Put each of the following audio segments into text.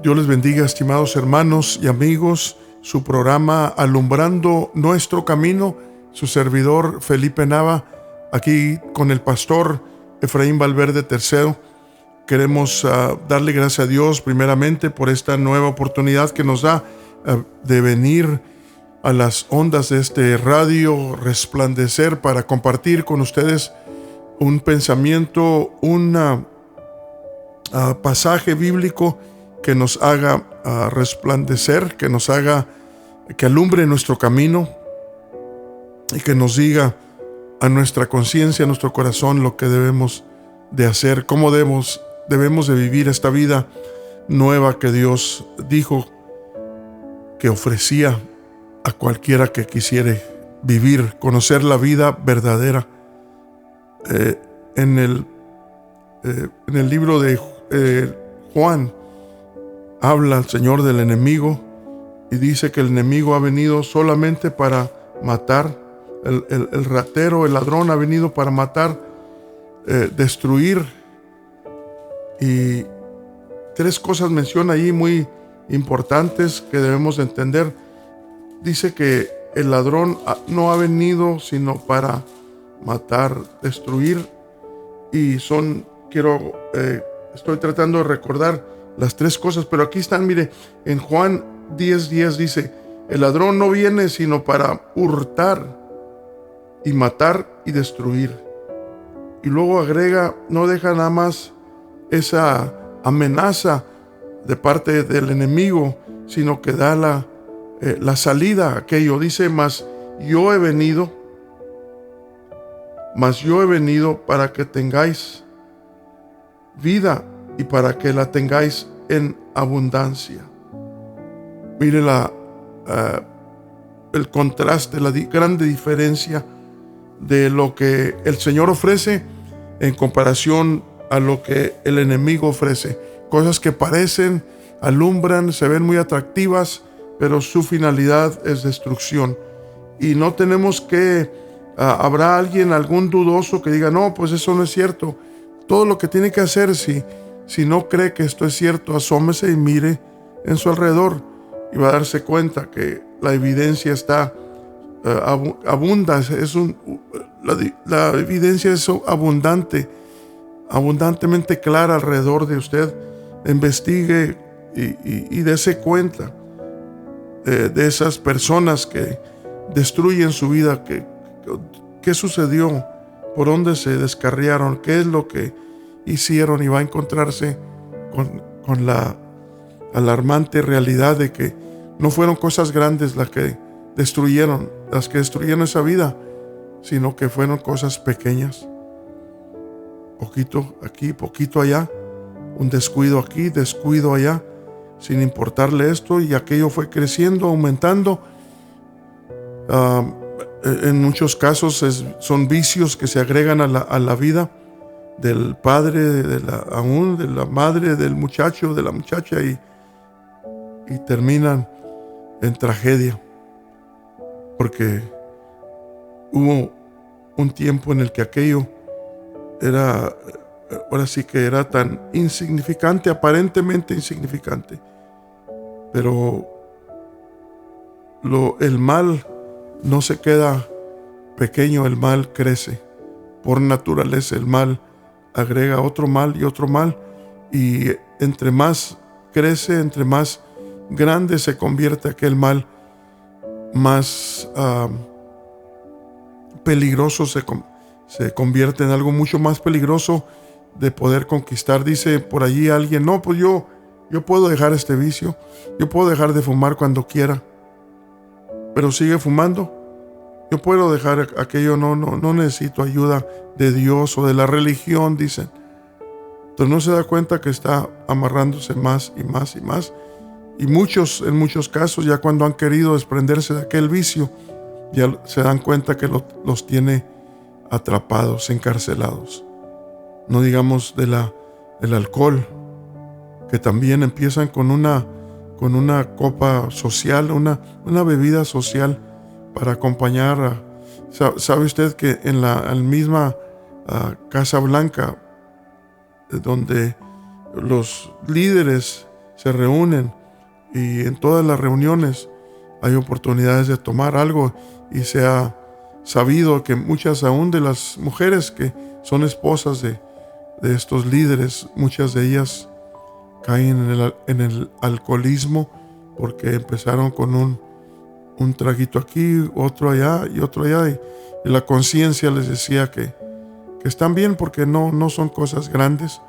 Dios les bendiga, estimados hermanos y amigos. Su programa Alumbrando Nuestro Camino, su servidor Felipe Nava, aquí con el pastor Efraín Valverde III. Queremos darle gracias a Dios primeramente por esta nueva oportunidad que nos da de venir a las ondas de este radio Resplandecer para compartir con ustedes un pensamiento, un pasaje bíblico que nos haga resplandecer, que nos haga, que alumbre nuestro camino y que nos diga a nuestra conciencia, a nuestro corazón lo que debemos de hacer, cómo debemos de vivir esta vida nueva que Dios dijo que ofrecía a cualquiera que quisiere vivir, conocer la vida verdadera. En el libro de Juan habla el Señor del enemigo y dice que el enemigo ha venido solamente para matar. El ratero, el ladrón ha venido para matar, destruir. Y tres cosas menciona ahí muy importantes que debemos de entender. Dice que el ladrón no ha venido sino para matar, destruir, y estoy tratando de recordar las tres cosas, pero aquí están. Mire, en Juan 10:10 dice: el ladrón no viene sino para hurtar y matar y destruir. Y luego agrega, no deja nada más esa amenaza de parte del enemigo, sino que da la salida a aquello. Dice: mas yo he venido para que tengáis vida y para que la tengáis en abundancia. Mire el contraste, la grande diferencia de lo que el Señor ofrece en comparación a lo que el enemigo ofrece. Cosas que parecen, alumbran, se ven muy atractivas, pero su finalidad es destrucción. Y no tenemos que, habrá algún dudoso que diga: no, pues eso no es cierto. Todo lo que tiene que hacer, si no cree que esto es cierto, asómese y mire en su alrededor y va a darse cuenta que la evidencia está abunda. La evidencia es abundantemente clara alrededor de usted. Investigue y dése cuenta de esas personas que destruyen su vida. ¿Qué sucedió? ¿Por dónde se descarriaron? ¿Qué es lo que hicieron? Y va a encontrarse con la alarmante realidad de que no fueron cosas grandes las que destruyeron esa vida, sino que fueron cosas pequeñas. Poquito aquí, poquito allá, un descuido aquí, descuido allá, sin importarle esto, y aquello fue creciendo, aumentando. En muchos casos son vicios que se agregan a la vida del padre, de la madre, del muchacho, de la muchacha, y terminan en tragedia, porque hubo un tiempo en el que aquello ahora sí que era tan insignificante, aparentemente insignificante, pero el mal no se queda pequeño, el mal crece. Por naturaleza el mal agrega otro mal y otro mal, y entre más crece, entre más grande se convierte aquel mal, más peligroso se convierte en algo mucho más peligroso de poder conquistar. Dice por allí alguien: no, pues yo puedo dejar este vicio, yo puedo dejar de fumar cuando quiera, pero sigue fumando. Yo puedo dejar aquello, no necesito ayuda de Dios o de la religión, dicen. Entonces no se da cuenta que está amarrándose más y más y más. Y en muchos casos, ya cuando han querido desprenderse de aquel vicio, ya se dan cuenta que los tiene atrapados, encarcelados. No digamos del alcohol, que también empiezan con una copa social, una bebida social para acompañar. ¿Sabe usted que en la misma Casa Blanca, donde los líderes se reúnen y en todas las reuniones hay oportunidades de tomar algo, y se ha sabido que muchas aún de las mujeres que son esposas de estos líderes, muchas de ellas caen en el alcoholismo porque empezaron con un traguito aquí, otro allá y otro allá, y la conciencia les decía que están bien porque no son cosas grandes.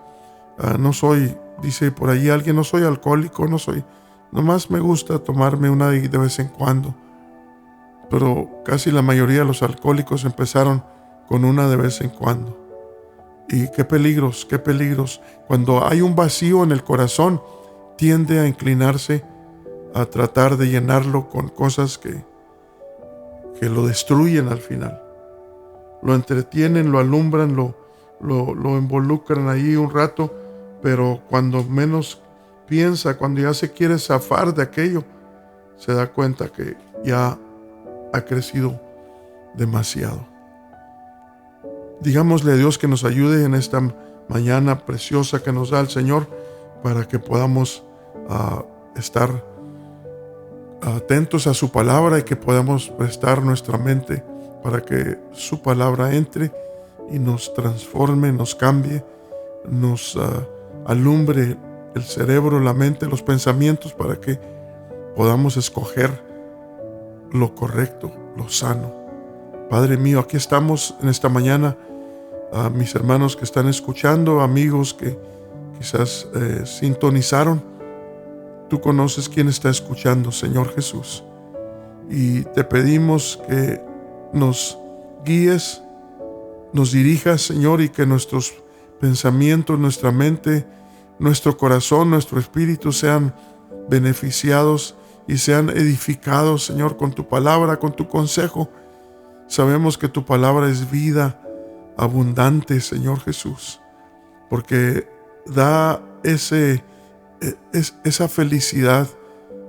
No soy, dice por allí alguien, no soy alcohólico, nomás me gusta tomarme una de vez en cuando. Pero casi la mayoría de los alcohólicos empezaron con una de vez en cuando. Y qué peligros. Cuando hay un vacío en el corazón, tiende a inclinarse a tratar de llenarlo con cosas que lo destruyen al final. Lo entretienen, lo alumbran, lo involucran ahí un rato, pero cuando menos piensa, cuando ya se quiere zafar de aquello, se da cuenta que ya ha crecido demasiado. Digámosle a Dios que nos ayude en esta mañana preciosa que nos da el Señor, para que podamos estar atentos a su palabra y que podamos prestar nuestra mente para que su palabra entre y nos transforme, nos cambie, nos alumbre el cerebro, la mente, los pensamientos, para que podamos escoger lo correcto, lo sano. Padre mío, aquí estamos en esta mañana, a mis hermanos que están escuchando, amigos que quizás sintonizaron. Tú conoces quién está escuchando, Señor Jesús, y te pedimos que nos guíes, nos dirijas, Señor, y que nuestros pensamientos, nuestra mente, nuestro corazón, nuestro espíritu sean beneficiados y sean edificados, Señor, con tu palabra, con tu consejo. Sabemos que tu palabra es vida abundante, Señor Jesús, porque da esa felicidad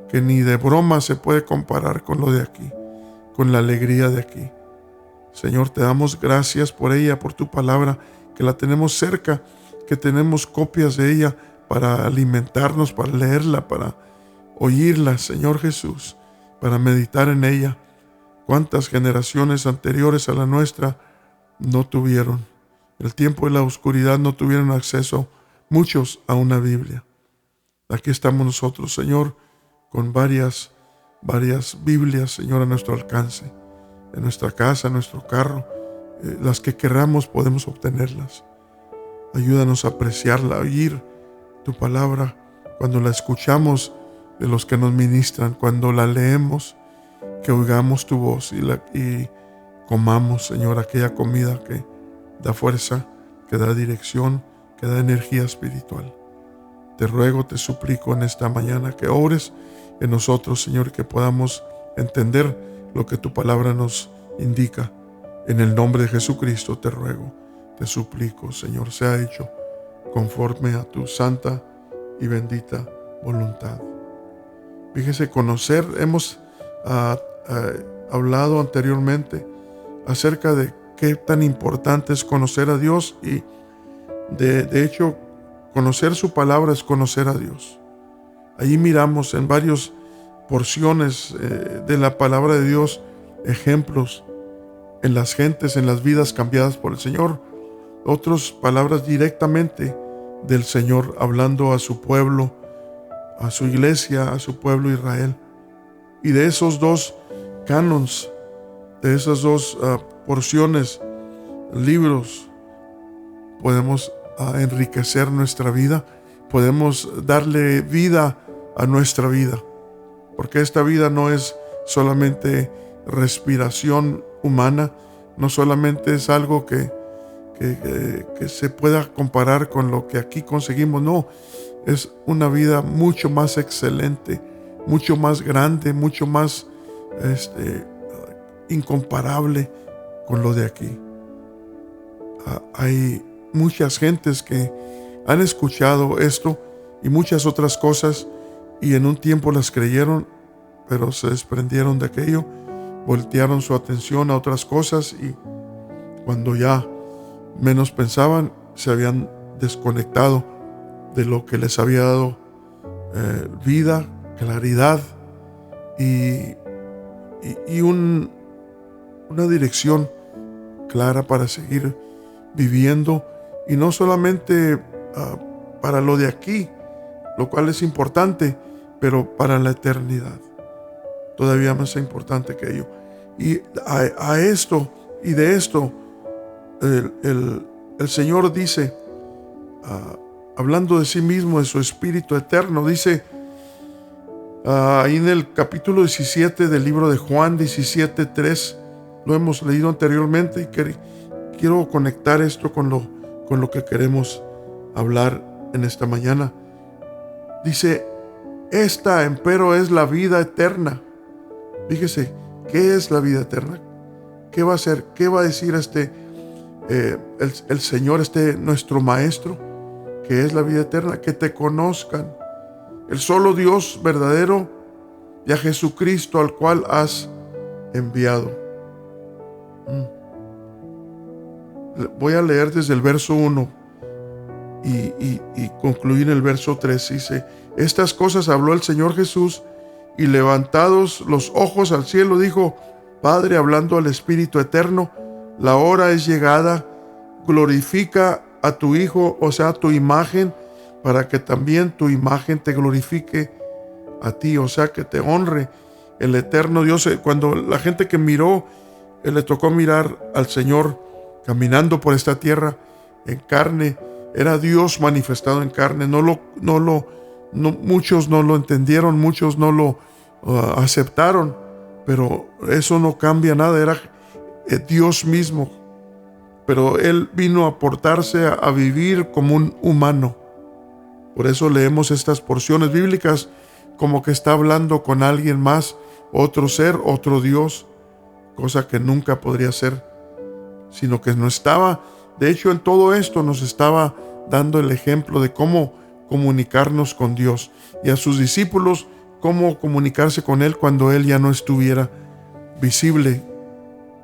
que ni de broma se puede comparar con lo de aquí, con la alegría de aquí. Señor, te damos gracias por ella, por tu palabra, que la tenemos cerca, que tenemos copias de ella para alimentarnos, para leerla, para oírla, Señor Jesús, para meditar en ella. ¿Cuántas generaciones anteriores a la nuestra no tuvieron? En el tiempo de la oscuridad no tuvieron acceso muchos a una Biblia. Aquí estamos nosotros, Señor, con varias Biblias, Señor, a nuestro alcance. En nuestra casa, en nuestro carro, las que queramos podemos obtenerlas. Ayúdanos a apreciarla, a oír tu palabra cuando la escuchamos de los que nos ministran, cuando la leemos, que oigamos tu voz y comamos, Señor, aquella comida que da fuerza, que da dirección, que da energía espiritual. Te ruego, te suplico en esta mañana que ores en nosotros, Señor, que podamos entender lo que tu palabra nos indica. En el nombre de Jesucristo te ruego, te suplico, Señor, sea hecho conforme a tu santa y bendita voluntad. Fíjese, conocer, hemos hablado anteriormente acerca de qué tan importante es conocer a Dios, y de hecho conocer su palabra es conocer a Dios. Allí miramos en varias porciones de la palabra de Dios ejemplos en las gentes, en las vidas cambiadas por el Señor. Otras palabras directamente del Señor hablando a su pueblo, a su iglesia, a su pueblo Israel. Y de esos dos canons, de esas dos porciones, libros, podemos enriquecer nuestra vida, podemos darle vida a nuestra vida, porque esta vida no es solamente respiración humana, no solamente es algo que se pueda comparar con lo que aquí conseguimos, no, es una vida mucho más excelente, mucho más grande, mucho más incomparable con lo de aquí. Hay muchas gentes que han escuchado esto y muchas otras cosas, y en un tiempo las creyeron, pero se desprendieron de aquello, voltearon su atención a otras cosas, y cuando ya menos pensaban, se habían desconectado de lo que les había dado vida, claridad y una dirección clara para seguir viviendo, y no solamente para lo de aquí, lo cual es importante, pero para la eternidad, todavía más importante que ello. Y a esto y de esto, el Señor dice, hablando de sí mismo, de su Espíritu eterno, dice ahí en el capítulo 17 del libro de Juan 17:3, lo hemos leído anteriormente y quiero conectar esto con lo que queremos hablar en esta mañana. Dice: esta empero es la vida eterna. Fíjese, ¿qué es la vida eterna? ¿Qué va a hacer? ¿Qué va a decir el Señor, nuestro Maestro? ¿Qué es la vida eterna? Que te conozcan, el solo Dios verdadero, y a Jesucristo al cual has enviado. Voy a leer desde el verso 1 y concluir en el verso 3. Dice: estas cosas habló el Señor Jesús, y levantados los ojos al cielo dijo: Padre, hablando al Espíritu eterno, la hora es llegada, glorifica a tu Hijo, o sea, a tu imagen, para que también tu imagen te glorifique a ti, o sea, que te honre el eterno Dios. Cuando la gente que miró, le tocó mirar al Señor caminando por esta tierra en carne, era Dios manifestado en carne. Muchos no lo entendieron, muchos no lo aceptaron, pero eso no cambia nada, era Dios mismo. Pero Él vino a portarse, a vivir como un humano. Por eso leemos estas porciones bíblicas como que está hablando con alguien más, otro ser, otro Dios, cosa que nunca podría ser, sino que no estaba. De hecho, en todo esto nos estaba dando el ejemplo de cómo comunicarnos con Dios, y a sus discípulos cómo comunicarse con Él cuando Él ya no estuviera visible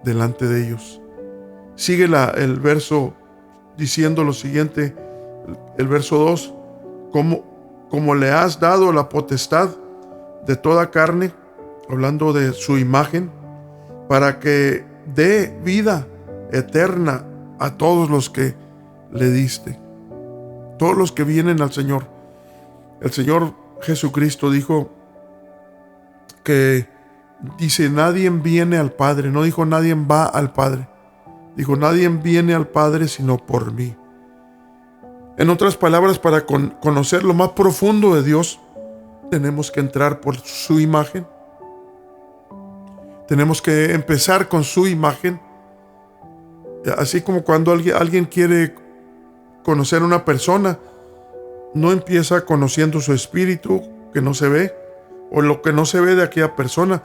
delante de ellos. Sigue el verso diciendo lo siguiente, el verso 2: como le has dado la potestad de toda carne, hablando de su imagen, para que dé vida eterna a todos los que le diste. Todos los que vienen al Señor. El Señor Jesucristo dijo que, dice, nadie viene al Padre. No dijo nadie va al Padre. Dijo, nadie viene al Padre sino por mí. En otras palabras, para conocer lo más profundo de Dios, tenemos que entrar por su imagen. Tenemos que empezar con su imagen. Así como cuando alguien quiere conocer a una persona, no empieza conociendo su espíritu, que no se ve, o lo que no se ve de aquella persona.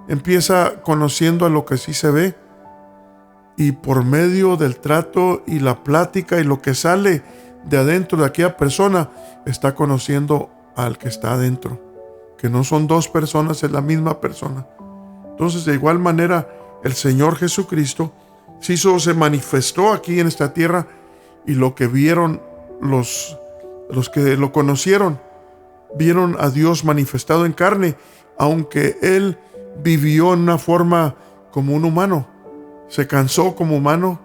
Empieza conociendo a lo que sí se ve, y por medio del trato y la plática y lo que sale de adentro de aquella persona, está conociendo al que está adentro, que no son dos personas, es la misma persona. Entonces, de igual manera, el Señor Jesucristo se manifestó aquí en esta tierra, y lo que vieron los que lo conocieron, vieron a Dios manifestado en carne, aunque Él vivió en una forma como un humano. Se cansó como humano,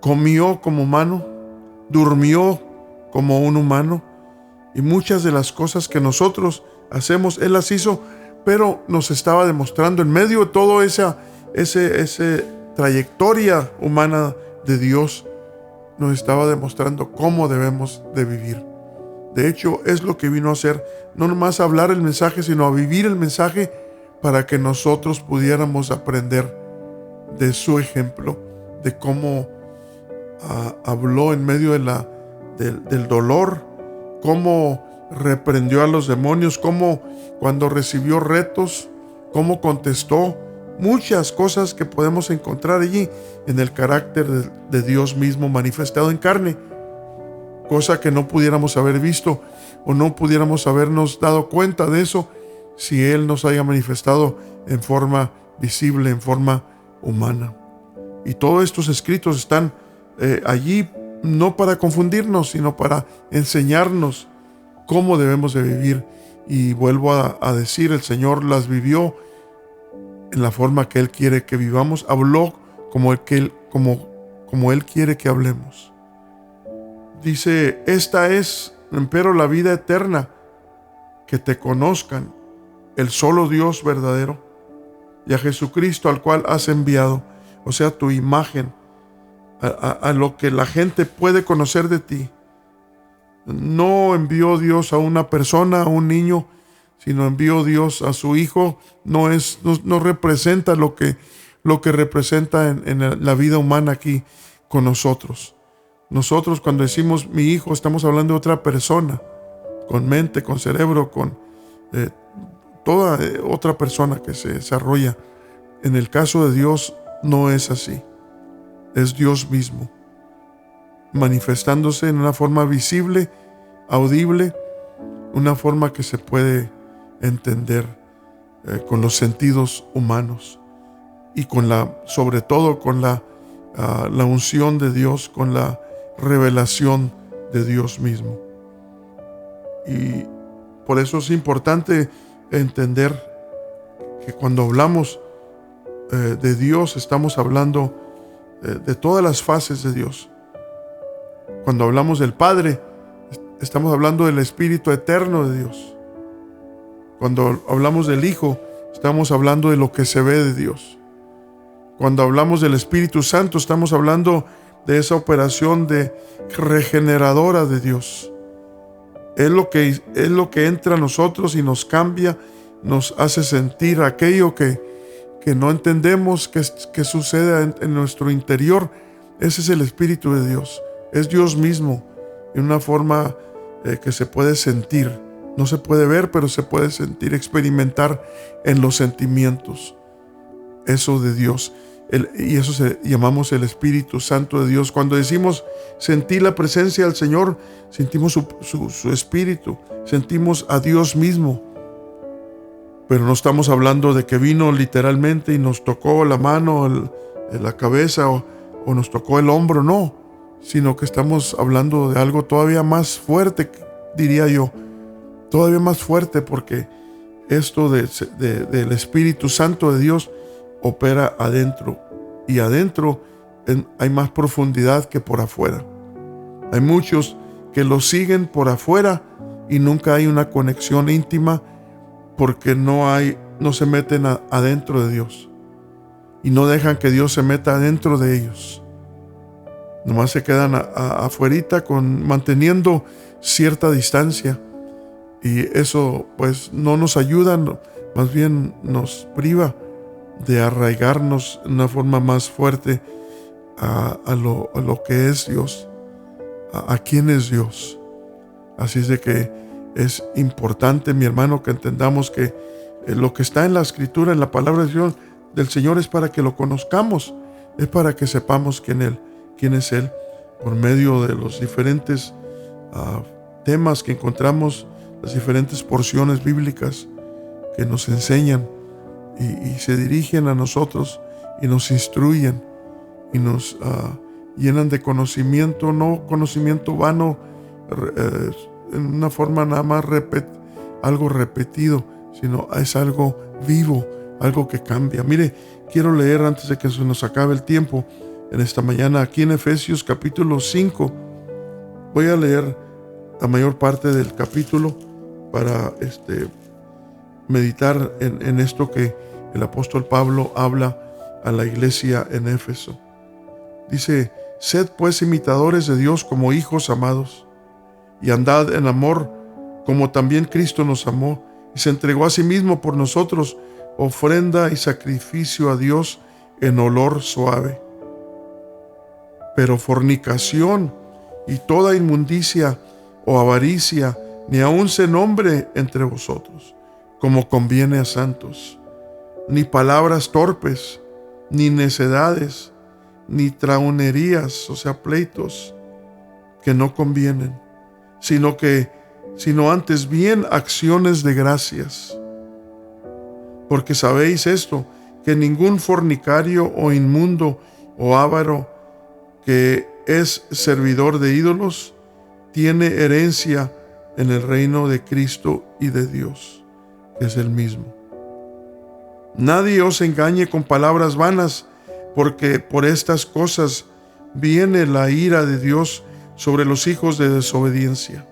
comió como humano, durmió como un humano, y muchas de las cosas que nosotros hacemos, Él las hizo, pero nos estaba demostrando en medio de toda esa trayectoria humana de Dios, nos estaba demostrando cómo debemos de vivir. De hecho, es lo que vino a hacer, no nomás a hablar el mensaje, sino a vivir el mensaje, para que nosotros pudiéramos aprender de su ejemplo, de cómo habló en medio del dolor, cómo reprendió a los demonios, cómo cuando recibió retos, cómo contestó. Muchas cosas que podemos encontrar allí en el carácter de Dios mismo manifestado en carne, cosa que no pudiéramos haber visto, o no pudiéramos habernos dado cuenta de eso si Él nos haya manifestado en forma visible, en forma humana. Y todos estos escritos están allí no para confundirnos, sino para enseñarnos cómo debemos de vivir Y vuelvo a decir, el Señor las vivió en la forma que Él quiere que vivamos. Habló como Él quiere que hablemos. Dice, esta es, empero, la vida eterna, que te conozcan, el solo Dios verdadero, y a Jesucristo al cual has enviado, o sea, tu imagen, a lo que la gente puede conocer de ti. No envió Dios a una persona, a un niño, sino envió Dios a su Hijo. No representa lo que representa en la vida humana aquí con nosotros. Nosotros, cuando decimos mi hijo, estamos hablando de otra persona, con mente, con cerebro, con toda otra persona que se desarrolla. En el caso de Dios no es así. Es Dios mismo, manifestándose en una forma visible, audible, una forma que se puede entender con los sentidos humanos y sobre todo con la unción de Dios, con la revelación de Dios mismo. Y por eso es importante entender que cuando hablamos de Dios, estamos hablando de todas las fases de Dios. Cuando hablamos del Padre, estamos hablando del Espíritu eterno de Dios. Cuando hablamos del Hijo, estamos hablando de lo que se ve de Dios. Cuando hablamos del Espíritu Santo, estamos hablando de esa operación regeneradora de Dios. Es lo que entra a nosotros y nos cambia, nos hace sentir aquello que no entendemos que sucede en nuestro interior. Ese es el Espíritu de Dios. Es Dios mismo en una forma que se puede sentir. No se puede ver, pero se puede sentir, experimentar en los sentimientos. Eso de Dios. Y eso llamamos el Espíritu Santo de Dios. Cuando decimos sentir la presencia del Señor, sentimos su Espíritu, sentimos a Dios mismo. Pero no estamos hablando de que vino literalmente y nos tocó la mano, la cabeza o nos tocó el hombro, no. Sino que estamos hablando de algo todavía más fuerte, diría yo. Todavía más fuerte, porque esto del Espíritu Santo de Dios opera adentro. Y adentro hay más profundidad que por afuera. Hay muchos que lo siguen por afuera y nunca hay una conexión íntima, porque no se meten adentro de Dios y no dejan que Dios se meta adentro de ellos. Nomás se quedan afuerita manteniendo cierta distancia, y eso pues no nos ayuda, más bien nos priva de arraigarnos de una forma más fuerte a lo que es Dios, a quién es Dios. Así es de que es importante, mi hermano, que entendamos que lo que está en la Escritura, en la palabra del Señor, es para que lo conozcamos, es para que sepamos quién es Él, por medio de los diferentes temas que encontramos, las diferentes porciones bíblicas que nos enseñan y se dirigen a nosotros y nos instruyen y nos llenan de conocimiento, no conocimiento vano, en una forma nada más algo repetido, sino es algo vivo, algo que cambia. Mire, quiero leer antes de que se nos acabe el tiempo en esta mañana, aquí en Efesios capítulo 5. Voy a leer la mayor parte del capítulo para meditar en esto que el apóstol Pablo habla a la iglesia en Éfeso. Dice: sed pues imitadores de Dios como hijos amados, y andad en amor, como también Cristo nos amó y se entregó a sí mismo por nosotros, ofrenda y sacrificio a Dios en olor suave. Pero fornicación y toda inmundicia o avaricia ni aun se nombre entre vosotros, como conviene a santos, ni palabras torpes, ni necedades, ni traunerías, o sea, pleitos que no convienen, sino antes bien acciones de gracias. Porque sabéis esto, que ningún fornicario o inmundo o avaro que es servidor de ídolos tiene herencia en el reino de Cristo y de Dios, que es el mismo. Nadie os engañe con palabras vanas, porque por estas cosas viene la ira de Dios sobre los hijos de desobediencia.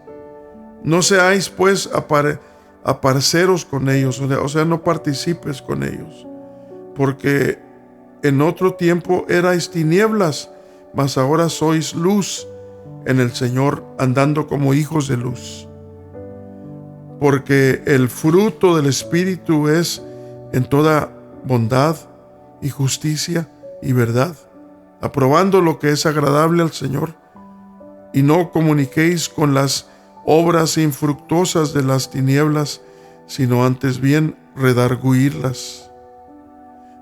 No seáis pues aparceros con ellos, o sea, no participes con ellos, porque en otro tiempo erais tinieblas, mas ahora sois luz en el Señor, andando como hijos de luz. Porque el fruto del Espíritu es en toda bondad y justicia y verdad, aprobando lo que es agradable al Señor, y no comuniquéis con las obras infructuosas de las tinieblas, sino antes bien redarguirlas.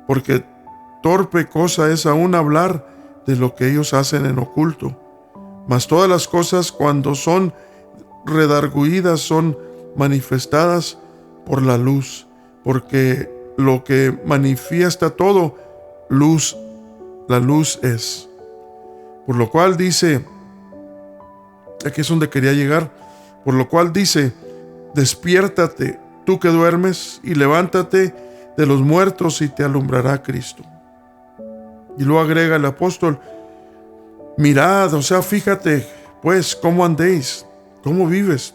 Porque torpe cosa es aún hablar de lo que ellos hacen en oculto, mas todas las cosas cuando son redarguidas son manifestadas por la luz, porque lo que manifiesta todo, la luz es. Por lo cual dice, aquí es donde quería llegar, por lo cual dice, despiértate tú que duermes y levántate de los muertos y te alumbrará Cristo. Y luego agrega el apóstol, mirad, o sea, fíjate pues cómo andéis, cómo vives.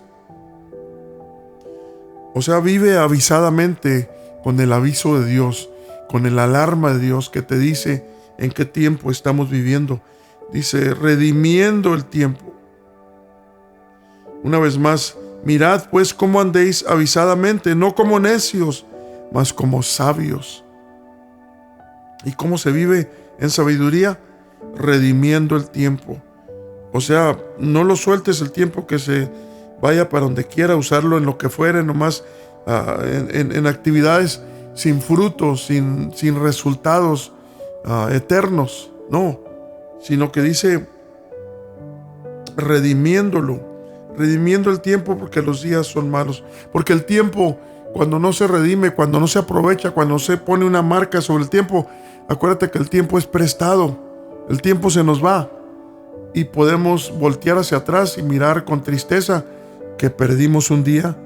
O sea, vive avisadamente con el aviso de Dios, con el alarma de Dios que te dice en qué tiempo estamos viviendo. Dice, redimiendo el tiempo. Una vez más, mirad pues cómo andéis avisadamente, no como necios, mas como sabios. ¿Y cómo se vive en sabiduría? Redimiendo el tiempo. O sea, no lo sueltes el tiempo, que se vaya para donde quiera, usarlo en lo que fuere, nomás en actividades sin frutos, sin resultados eternos. No, sino que dice redimiendo el tiempo, porque los días son malos. Porque el tiempo, cuando no se redime, cuando no se aprovecha, cuando se pone una marca sobre el tiempo, acuérdate que el tiempo es prestado, el tiempo se nos va y podemos voltear hacia atrás y mirar con tristeza que perdimos un día,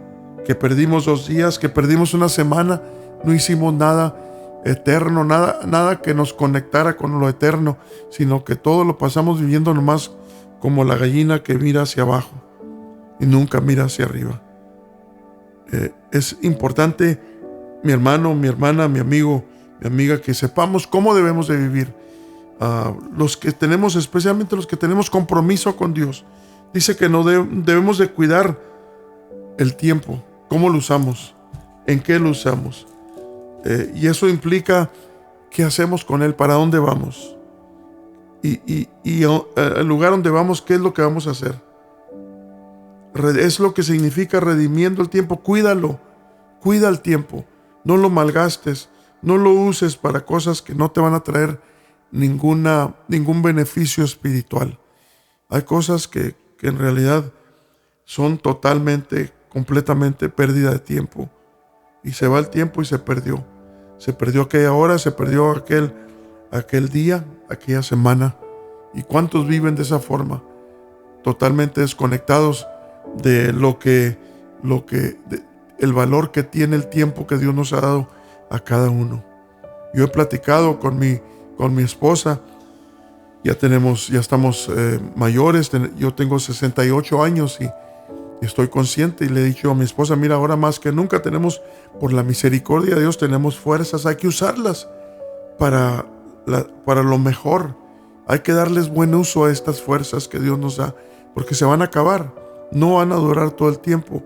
que perdimos 2 días, que perdimos una semana, no hicimos nada eterno, nada que nos conectara con lo eterno, sino que todo lo pasamos viviendo nomás como la gallina que mira hacia abajo y nunca mira hacia arriba. Es importante, mi hermano, mi hermana, mi amigo, mi amiga, que sepamos cómo debemos de vivir. Los que tenemos, especialmente los que tenemos compromiso con Dios, dice que no debemos de cuidar el tiempo, cómo lo usamos, en qué lo usamos. Y eso implica qué hacemos con él, para dónde vamos. Y el lugar donde vamos, qué es lo que vamos a hacer. Es lo que significa redimiendo el tiempo. Cuídalo, cuida el tiempo, no lo malgastes, no lo uses para cosas que no te van a traer ningún beneficio espiritual. Hay cosas que en realidad son completamente pérdida de tiempo, y se va el tiempo y se perdió aquella hora, se perdió aquel día, aquella semana. ¿Y cuántos viven de esa forma? Totalmente desconectados de el valor que tiene el tiempo que Dios nos ha dado a cada uno. Yo he platicado con mi esposa. Ya estamos mayores. Yo tengo 68 años y estoy consciente, y le he dicho a mi esposa, mira, ahora más que nunca tenemos, por la misericordia de Dios, tenemos fuerzas, hay que usarlas para lo mejor. Hay que darles buen uso a estas fuerzas que Dios nos da, porque se van a acabar, no van a durar todo el tiempo.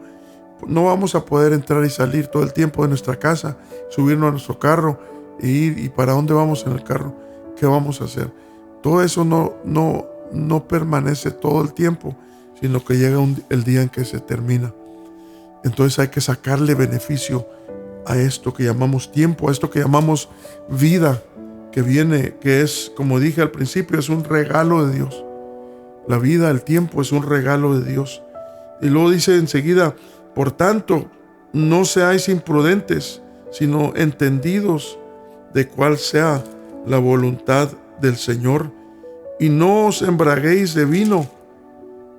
No vamos a poder entrar y salir todo el tiempo de nuestra casa, subirnos a nuestro carro e ir. ¿Y para dónde vamos en el carro? ¿Qué vamos a hacer? Todo eso no permanece todo el tiempo, sino que llega el día en que se termina. Entonces hay que sacarle beneficio a esto que llamamos tiempo, a esto que llamamos vida, que viene, que es, como dije al principio, es un regalo de Dios. La vida, el tiempo es un regalo de Dios. Y luego dice enseguida, por tanto, no seáis imprudentes, sino entendidos de cuál sea la voluntad del Señor, y no os embraguéis de vino,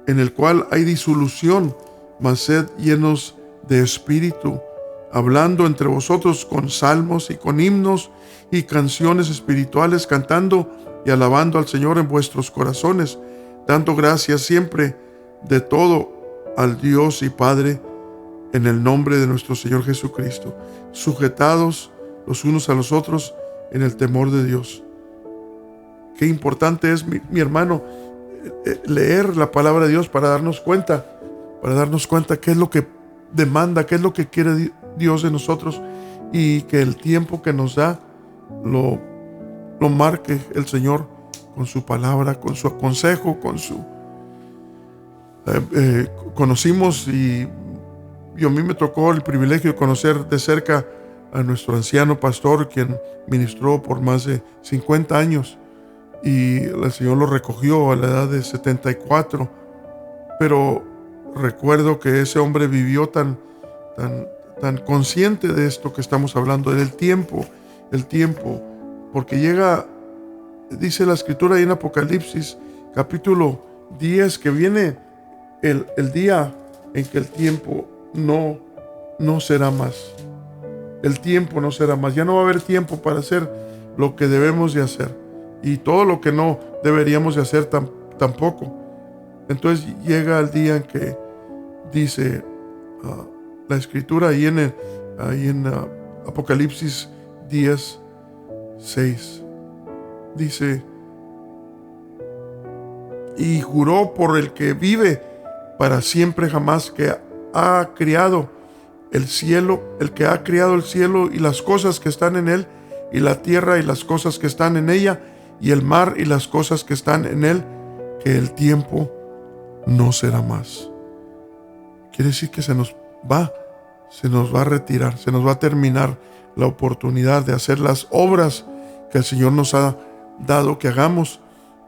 en el cual hay disolución, mas sed llenos de espíritu, hablando entre vosotros con salmos y con himnos y canciones espirituales, cantando y alabando al Señor en vuestros corazones, dando gracias siempre de todo al Dios y Padre en el nombre de nuestro Señor Jesucristo, sujetados los unos a los otros en el temor de Dios. Qué importante es, mi hermano, leer la palabra de Dios para darnos cuenta qué es lo que demanda, qué es lo que quiere Dios de nosotros, y que el tiempo que nos da lo marque el Señor con su palabra, con su consejo, con su... conocimos y a mí me tocó el privilegio de conocer de cerca a nuestro anciano pastor, quien ministró por más de 50 años, y el Señor lo recogió a la edad de 74. Pero recuerdo que ese hombre vivió tan consciente de esto que estamos hablando, del tiempo, porque llega, dice la Escritura ahí en Apocalipsis capítulo 10, que viene el día en que el tiempo no será más. El tiempo no será más. Ya no va a haber tiempo para hacer lo que debemos de hacer, y todo lo que no deberíamos de hacer tampoco. Entonces llega el día en que dice la Escritura ahí en Apocalipsis 10, 6. Dice: y juró por el que vive para siempre jamás, que ha criado el cielo, el que ha criado el cielo y las cosas que están en él, y la tierra y las cosas que están en ella, y el mar y las cosas que están en él, que el tiempo no será más. Quiere decir que se nos va a retirar, se nos va a terminar la oportunidad de hacer las obras que el Señor nos ha dado que hagamos,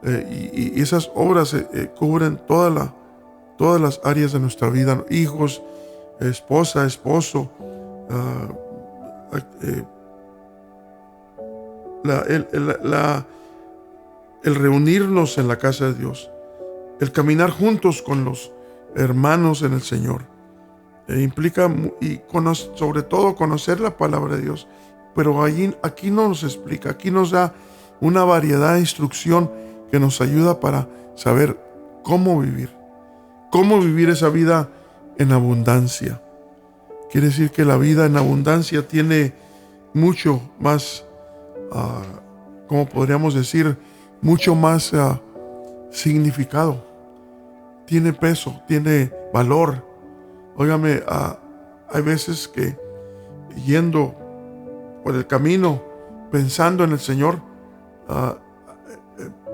y esas obras cubren todas las áreas de nuestra vida: hijos, esposa, esposo, el reunirnos en la casa de Dios, el caminar juntos con los hermanos en el Señor. Implica, sobre todo, conocer la palabra de Dios. Pero aquí no nos explica, aquí nos da una variedad de instrucción que nos ayuda para saber cómo vivir esa vida en abundancia. Quiere decir que la vida en abundancia tiene mucho más, ¿cómo podríamos decir? Mucho más significado. Tiene peso, tiene valor. Óigame, hay veces que yendo por el camino, pensando en el Señor,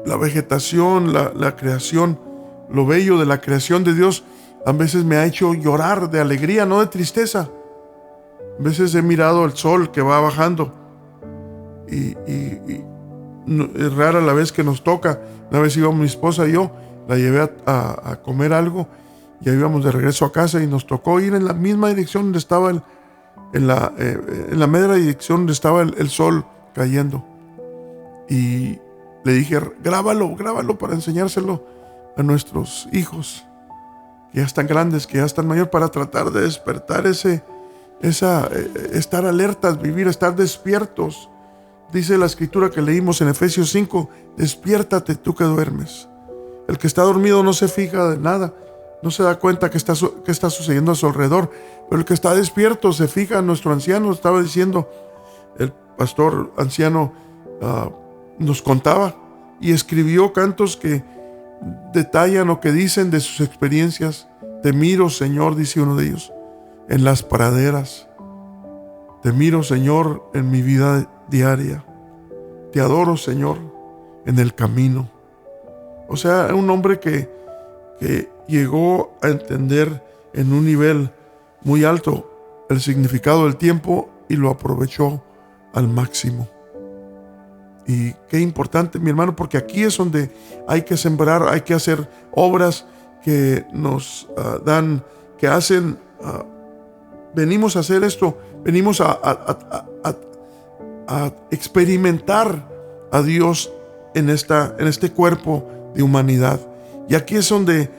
la vegetación, la creación, lo bello de la creación de Dios, a veces me ha hecho llorar de alegría, no de tristeza. A veces he mirado el sol que va bajando, y es rara la vez que nos toca. Una vez íbamos mi esposa y yo, la llevé a comer algo, y ahí íbamos de regreso a casa, y nos tocó ir en la misma dirección donde estaba en la mera dirección donde estaba el sol cayendo. Y le dije: grábalo para enseñárselo a nuestros hijos, que ya están grandes, que ya están mayores, para tratar de despertar estar alertas, estar despiertos. Dice la Escritura que leímos en Efesios 5: despiértate tú que duermes. El que está dormido no se fija de nada, no se da cuenta que está sucediendo a su alrededor, pero el que está despierto se fija. Nuestro anciano estaba diciendo, el pastor anciano nos contaba y escribió cantos que detallan o que dicen de sus experiencias. Te miro, Señor, dice uno de ellos, en las praderas. Te miro, Señor, en mi vida diaria. Te adoro, Señor, en el camino. O sea, un hombre que llegó a entender en un nivel muy alto el significado del tiempo y lo aprovechó al máximo. Y qué importante, mi hermano, porque aquí es donde hay que sembrar, hay que hacer obras que nos venimos a hacer esto, venimos a experimentar a Dios en este cuerpo de humanidad. Y aquí es donde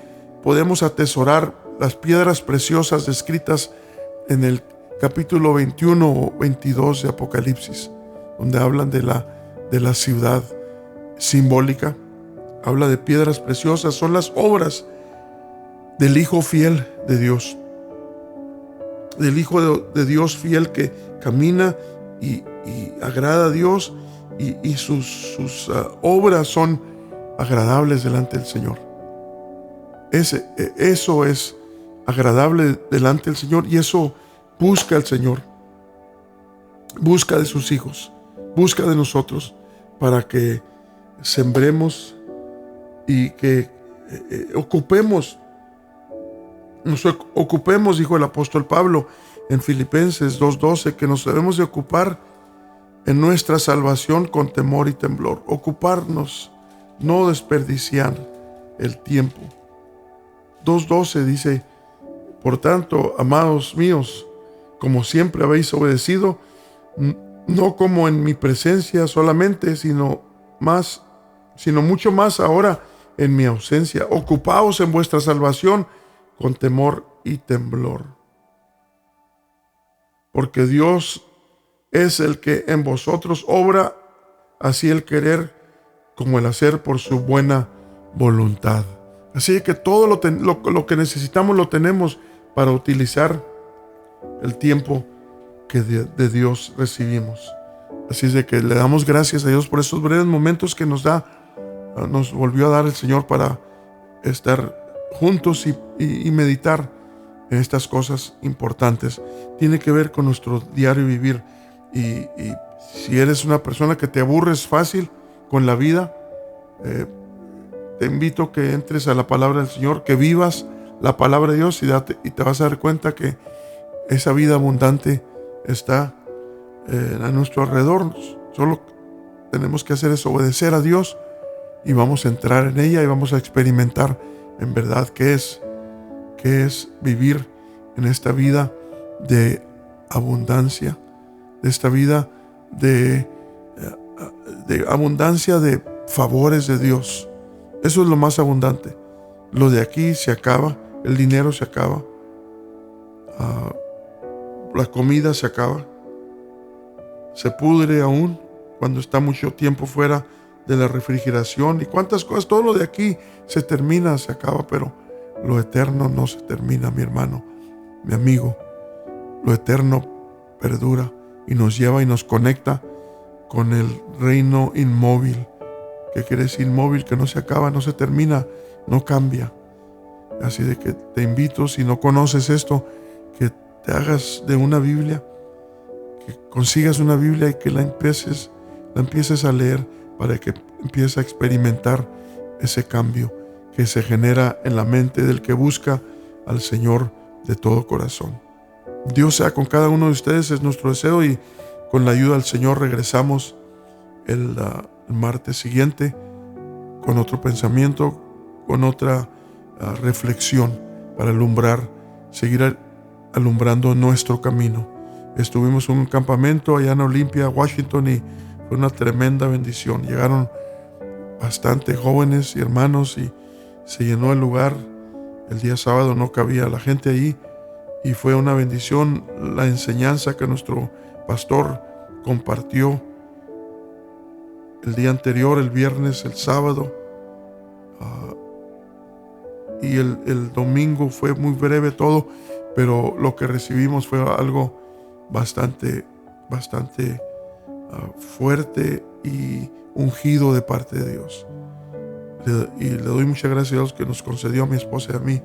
podemos atesorar las piedras preciosas descritas en el capítulo 21 o 22 de Apocalipsis, donde hablan de la ciudad simbólica. Habla de piedras preciosas, son las obras del Hijo fiel de Dios, del Hijo de Dios fiel que camina y agrada a Dios, y sus obras son agradables delante del Señor. Eso es agradable delante del Señor, y eso busca el Señor. Busca de sus hijos, busca de nosotros, para que sembremos y que nos ocupemos, dijo el apóstol Pablo en Filipenses 2:12, que nos debemos de ocupar en nuestra salvación con temor y temblor. Ocuparnos, no desperdiciar el tiempo. 2:12 dice: por tanto, amados míos, como siempre habéis obedecido, no como en mi presencia solamente, sino mucho más ahora en mi ausencia. Ocupaos en vuestra salvación con temor y temblor. Porque Dios es el que en vosotros obra, así el querer como el hacer por su buena voluntad. Así que todo lo que necesitamos lo tenemos para utilizar el tiempo que de Dios recibimos. Así es de que le damos gracias a Dios por estos breves momentos que nos volvió a dar el Señor para estar juntos y meditar en estas cosas importantes. Tiene que ver con nuestro diario vivir. Y si eres una persona que te aburres fácil con la vida, te invito a que entres a la palabra del Señor, que vivas la palabra de Dios, y te vas a dar cuenta que esa vida abundante está a nuestro alrededor. Solo tenemos que hacer es obedecer a Dios, y vamos a entrar en ella y vamos a experimentar en verdad qué es vivir en esta vida de abundancia, de esta vida de abundancia de favores de Dios. Eso es lo más abundante. Lo de aquí se acaba, el dinero se acaba, la comida se acaba, se pudre aún cuando está mucho tiempo fuera de la refrigeración, y cuántas cosas. Todo lo de aquí se termina, se acaba, pero lo eterno no se termina, mi hermano, mi amigo. Lo eterno perdura y nos lleva y nos conecta con el reino inmóvil. ¿Qué quiere decir inmóvil? Que no se acaba, no se termina, no cambia. Así de que te invito, si no conoces esto, que te hagas de una Biblia, que consigas una Biblia y que la empieces a leer, para que empieces a experimentar ese cambio que se genera en la mente del que busca al Señor de todo corazón. Dios sea con cada uno de ustedes, es nuestro deseo, y con la ayuda del Señor regresamos el martes siguiente con otro pensamiento, con otra reflexión para seguir alumbrando nuestro camino. Estuvimos en un campamento allá en Olympia, Washington, y fue una tremenda bendición. Llegaron bastante jóvenes y hermanos y se llenó el lugar. El día sábado no cabía la gente allí, y fue una bendición la enseñanza que nuestro pastor compartió el día anterior, el viernes, el sábado, y el domingo fue muy breve todo, pero lo que recibimos fue algo bastante fuerte y ungido de parte de Dios. Y le doy muchas gracias a Dios que nos concedió a mi esposa y a mí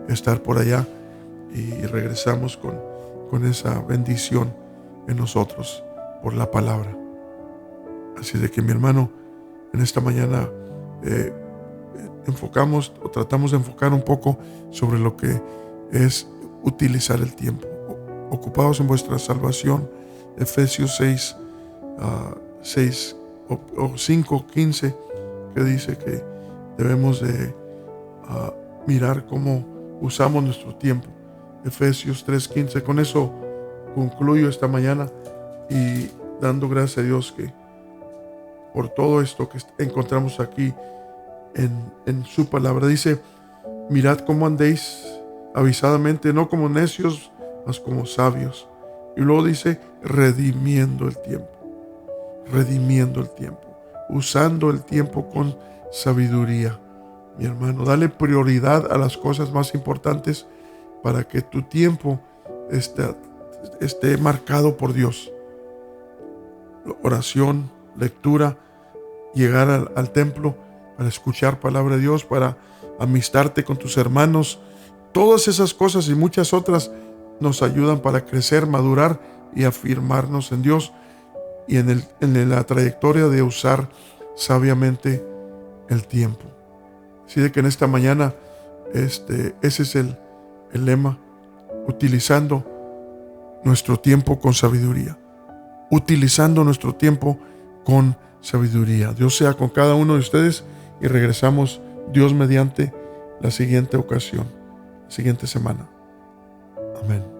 estar por allá, y regresamos con esa bendición en nosotros por la palabra. Así de que, mi hermano, en esta mañana tratamos de enfocar un poco sobre lo que es utilizar el tiempo. Ocupados en vuestra salvación, Efesios 5:15, que dice que debemos de mirar cómo usamos nuestro tiempo. Efesios 3:15. Con eso concluyo esta mañana, y dando gracias a Dios que por todo esto que encontramos aquí en su palabra. Dice: mirad cómo avisadamente, no como necios, mas como sabios. Y luego dice, redimiendo el tiempo, usando el tiempo con sabiduría. Mi hermano, dale prioridad a las cosas más importantes para que tu tiempo esté marcado por Dios. Oración, lectura, llegar al templo para escuchar palabra de Dios, para amistarte con tus hermanos. Todas esas cosas y muchas otras nos ayudan para crecer, madurar y afirmarnos en Dios y en la trayectoria de usar sabiamente el tiempo. Así de que en esta mañana ese es el lema, utilizando nuestro tiempo con sabiduría. Utilizando nuestro tiempo con sabiduría. Dios sea con cada uno de ustedes y regresamos, Dios mediante, la siguiente ocasión, la siguiente semana. Amén.